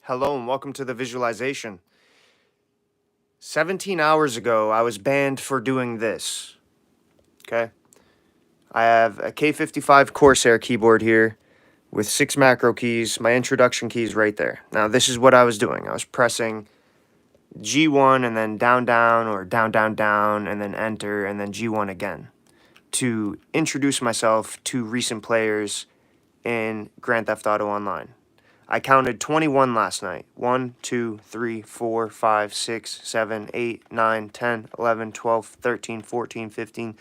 Hello and welcome to the visualization. 17 hours ago, I was banned for doing this. Okay? I have a K55 Corsair keyboard here with 6 macro keys, my introduction keys right there. Now, this is what I was doing. I was pressing G1 and then down, down, or down, down, down, and then enter, and then G1 again to introduce myself to recent players in Grand Theft Auto Online. I counted 21 last night. 1, 2, 3, 4, 5, 6, 7, 8, 9, 10, 11, 12, 13, 14, 15,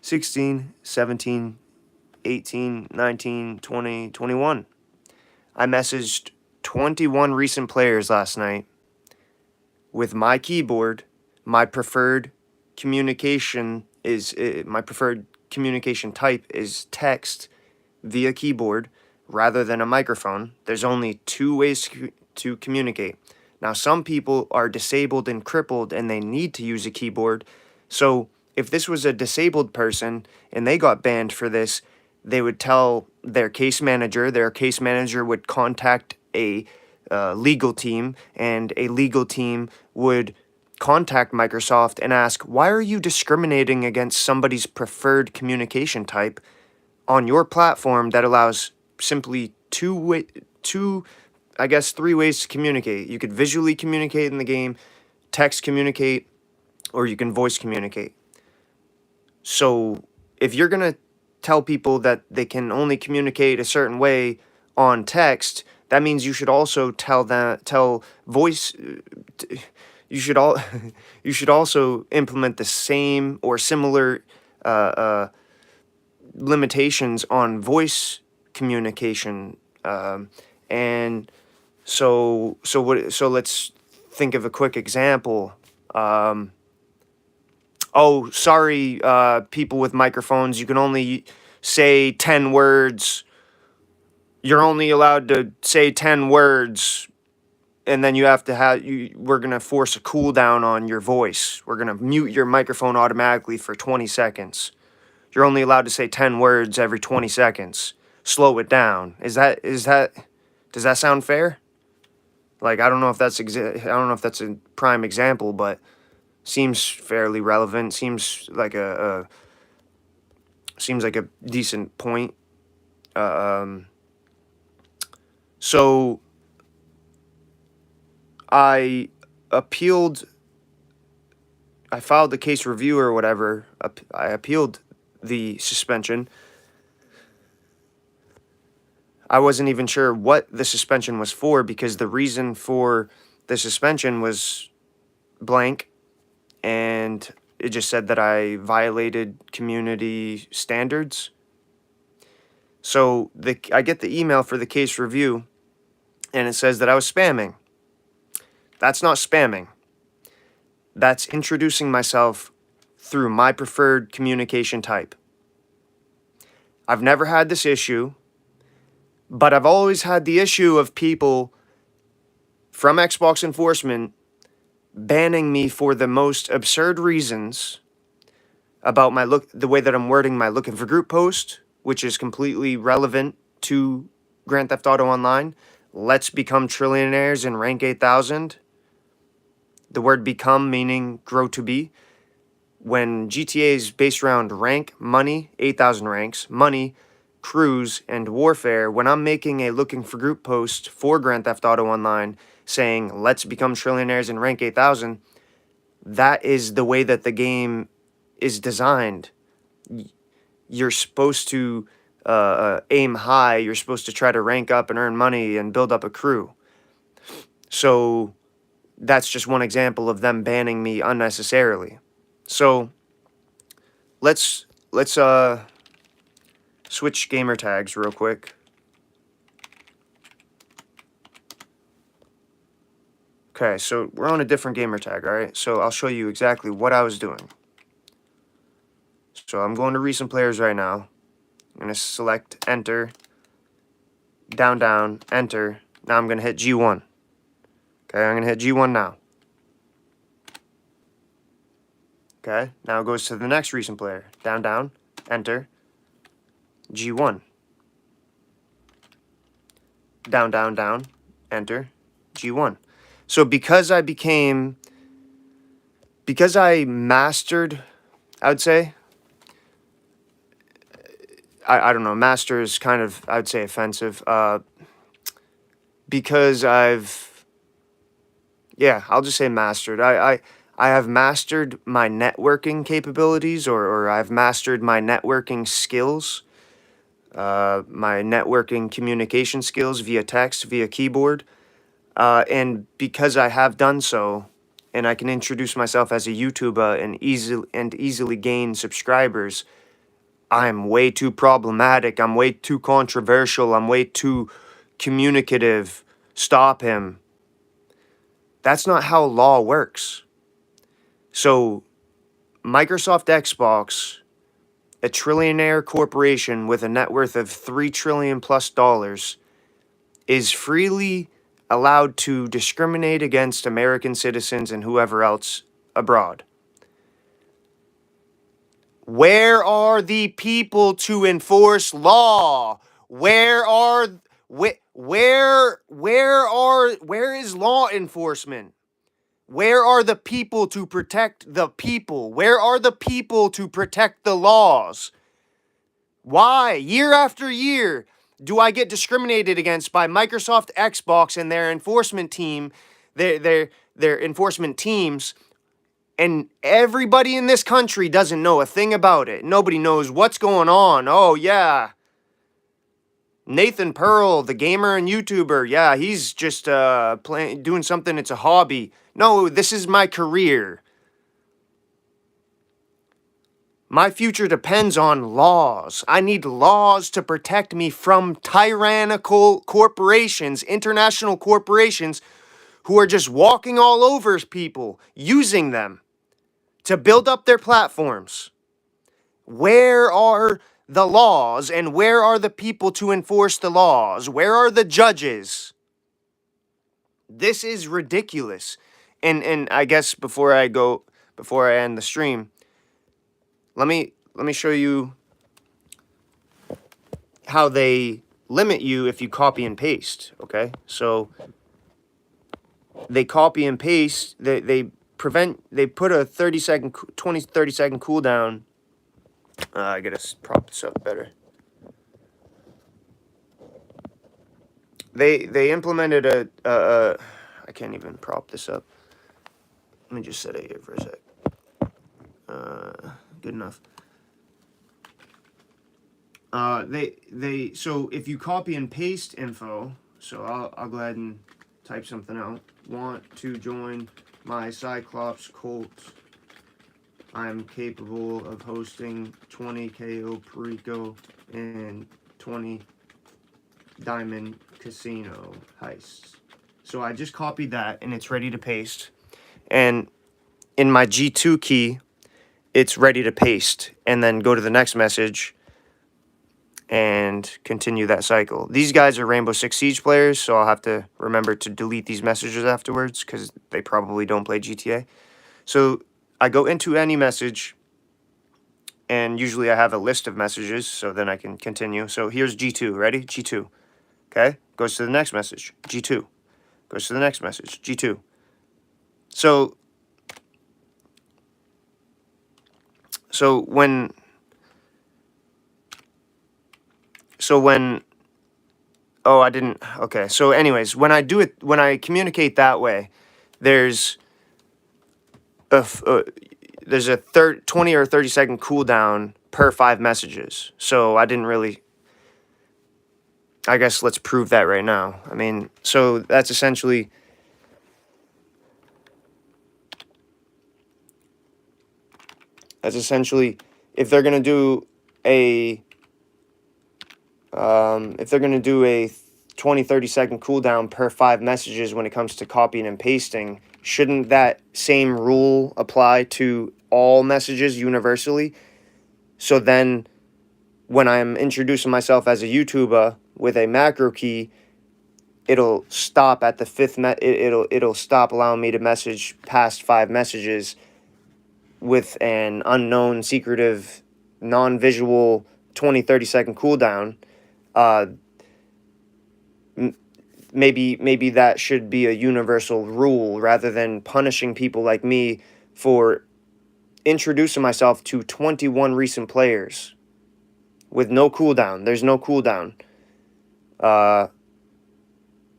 16, 17, 18, 19, 20, 21. I messaged 21 recent players last night with my keyboard. My preferred communication type is text via keyboard rather than a microphone. There's only 2 ways to communicate. Now, some people are disabled and crippled and they need to use a keyboard. So if this was a disabled person and they got banned for this, they would tell their case manager. Their case manager would contact a legal team, and a legal team would contact Microsoft and ask, why are you discriminating against somebody's preferred communication type on your platform that allows simply 3 ways to communicate. You could visually communicate in the game, text communicate, or you can voice communicate. So if you're going to tell people that they can only communicate a certain way on text, that means you should also you should also implement the same or similar limitations on voice communication. And so let's think of a quick example. Oh, sorry, people with microphones, you can only say 10 words. You're only allowed to say 10 words, and then we're going to force a cooldown on your voice. We're going to mute your microphone automatically for 20 seconds. You're only allowed to say 10 words every 20 seconds. Slow it down. Does that sound fair? Like, I don't know if that's a prime example, but seems fairly relevant. Seems like a decent point. So I filed the case review or whatever. I appealed the suspension. I wasn't even sure what the suspension was for because the reason for the suspension was blank, and it just said that I violated community standards. So I get the email for the case review, and it says that I was spamming. That's not spamming. That's introducing myself through my preferred communication type. I've never had this issue, but I've always had the issue of people from Xbox enforcement banning me for the most absurd reasons about the way that I'm wording my looking for group post, which is completely relevant to Grand Theft Auto Online. Let's become trillionaires in rank 8,000. The word become meaning grow to be. When GTA is based around rank, money, 8,000 ranks, money, cruise, and warfare, when I'm making a looking for group post for Grand Theft Auto Online saying, let's become trillionaires in rank 8,000, that is the way that the game is designed. You're supposed to aim high. You're supposed to try to rank up and earn money and build up a crew. So that's just one example of them banning me unnecessarily. So let's switch gamer tags real quick. Okay, so we're on a different gamer tag, all right? So I'll show you exactly what I was doing. So I'm going to recent players right now. I'm going to select enter, down, down, enter. Now I'm going to hit G1. Okay, I'm going to hit G1 now. Okay, now it goes to the next recent player. Down, down, enter, G1. Down, down, down, enter, G1. So because I mastered, I would say, I don't know, master is kind of, I would say, offensive. Because I'll just say mastered. I have mastered my networking capabilities, or I've mastered my networking skills, my networking communication skills via text, via keyboard. And because I have done so, and I can introduce myself as a YouTuber and easily gain subscribers, I'm way too problematic. I'm way too controversial. I'm way too communicative. Stop him. That's not how law works. So, Microsoft Xbox, a trillionaire corporation with a net worth of $3 trillion plus, is freely allowed to discriminate against American citizens and whoever else abroad. Where are the people to enforce law? Where is law enforcement? Where are the people to protect the people? Where are the people to protect the laws? Why, year after year, do I get discriminated against by Microsoft Xbox and their enforcement team, their enforcement teams, and everybody in this country doesn't know a thing about it? Nobody knows what's going on. Oh, yeah. Nathan Pearl, the gamer and YouTuber, yeah, he's just doing something, it's a hobby. No, this is my career. My future depends on laws. I need laws to protect me from tyrannical corporations, international corporations, who are just walking all over people, using them to build up their platforms. Where are the laws, and where are the people to enforce the laws? Where are the judges? This is ridiculous. And I guess before I end the stream, let me show you how they limit you if you copy and paste, okay? So they copy and paste, they put a 30 second cooldown. I gotta prop this up better. They implemented I can't even prop this up. Let me just set it here for a sec. Good enough. So if you copy and paste info, so I'll go ahead and type something out. Want to join my Cyclops cult? I'm capable of hosting 20 KO Perico and 20 Diamond Casino heists. So I just copied that and it's ready to paste. And in my G2 key, it's ready to paste. And then go to the next message and continue that cycle. These guys are Rainbow Six Siege players, so I'll have to remember to delete these messages afterwards because they probably don't play GTA. So I go into any message, and usually I have a list of messages, so then I can continue. So here's G2. Ready? G2. Okay? Goes to the next message. G2. Goes to the next message. G2. So when oh, I didn't, okay. So anyways, when I communicate that way, there's a 20 or 30 second cooldown per 5 messages. So I didn't really, I guess let's prove that right now. I mean, so that's essentially, if they're going to do a 20-30 second cooldown per 5 messages when it comes to copying and pasting, shouldn't that same rule apply to all messages universally? So then when I'm introducing myself as a YouTuber with a macro key, it'll stop at the 5th it'll stop allowing me to message past 5 messages with an unknown, secretive, non-visual 20-30 second cooldown. maybe that should be a universal rule rather than punishing people like me for introducing myself to 21 recent players with no cooldown. There's no cooldown.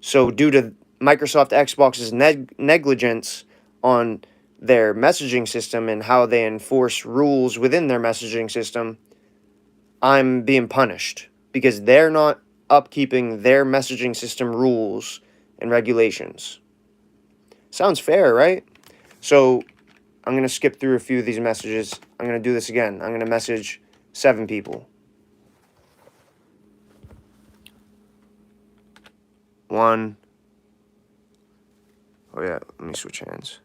So due to Microsoft Xbox's negligence on their messaging system and how they enforce rules within their messaging system, I'm being punished because they're not upkeeping their messaging system rules and regulations. Sounds fair, right? So I'm going to skip through a few of these messages. I'm going to do this again. I'm going to message 7 people. 1. Oh yeah, let me switch hands.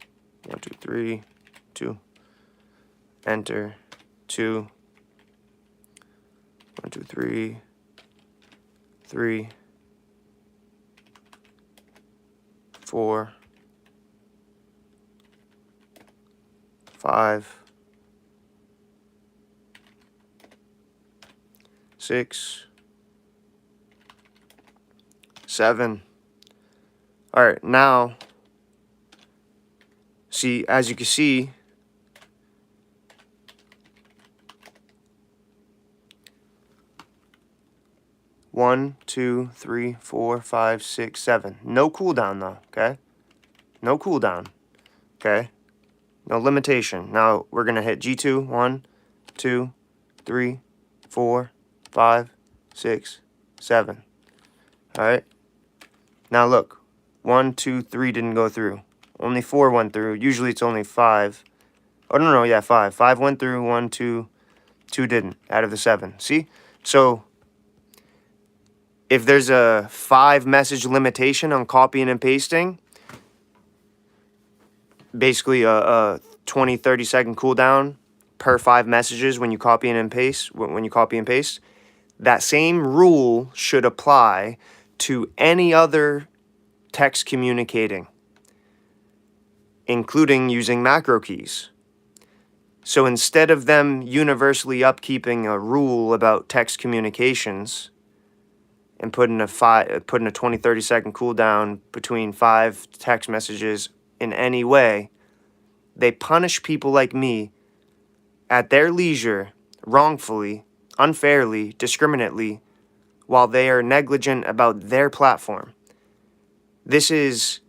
1, 2, 3, 2. Enter. 2. 1, 2, 3. 3. 4. 5. 6. 7. All right, now, see, as you can see, one, 2, 3, 4, 5, 6, 7. No cooldown though, okay? No cooldown, okay? No limitation. Now we're gonna hit G2. 1, 2, 3, 4, 5, 6, 7. All right. Now look, 1, 2, 3 didn't go through. Only 4 went through. Usually it's only 5. Oh no, yeah, 5. 5 went through. 1, 2, 2 didn't. Out of the 7. See? So if there's a 5 message limitation on copying and pasting, basically a 20, 30-second cooldown per 5 messages when you copy and paste. When you copy and paste, that same rule should apply to any other text communicating, including using macro keys. So instead of them universally upkeeping a rule about text communications and putting a 20, 30-second cooldown between 5 text messages in any way, they punish people like me at their leisure, wrongfully, unfairly, discriminately, while they are negligent about their platform. This is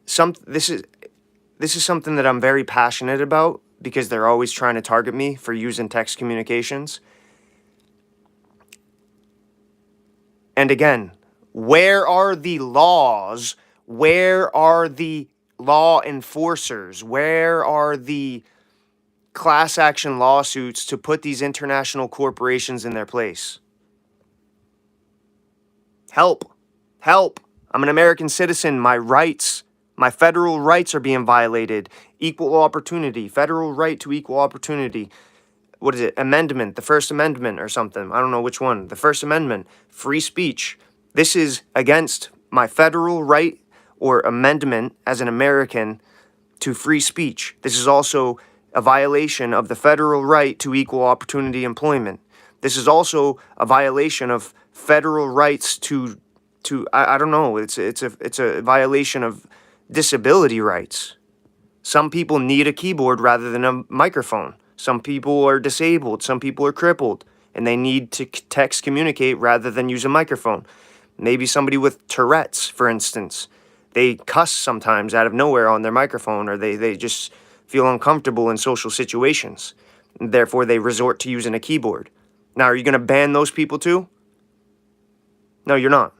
something that I'm very passionate about because they're always trying to target me for using text communications. And again, where are the laws? Where are the law enforcers? Where are the class action lawsuits to put these international corporations in their place? Help. Help. I'm an American citizen. My rights, my federal rights are being violated. Equal opportunity, federal right to equal opportunity. What is it? Amendment, the First Amendment or something. I don't know which one. The First Amendment, free speech. This is against my federal right or amendment as an American to free speech. This is also a violation of the federal right to equal opportunity employment. This is also a violation of federal rights to I don't know, it's a violation of disability rights. Some people need a keyboard rather than a microphone. Some people are disabled, some people are crippled, and they need to text communicate rather than use a microphone. Maybe somebody with Tourette's, for instance. They cuss sometimes out of nowhere on their microphone, or they just feel uncomfortable in social situations. Therefore, they resort to using a keyboard. Now, are you going to ban those people too? No, you're not.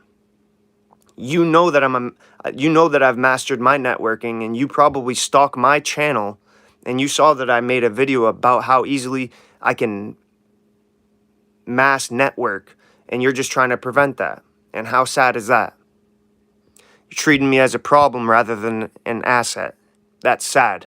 You know that I've mastered my networking, and you probably stalk my channel, and you saw that I made a video about how easily I can mass network, and you're just trying to prevent that. And how sad is that? You're treating me as a problem rather than an asset. That's sad.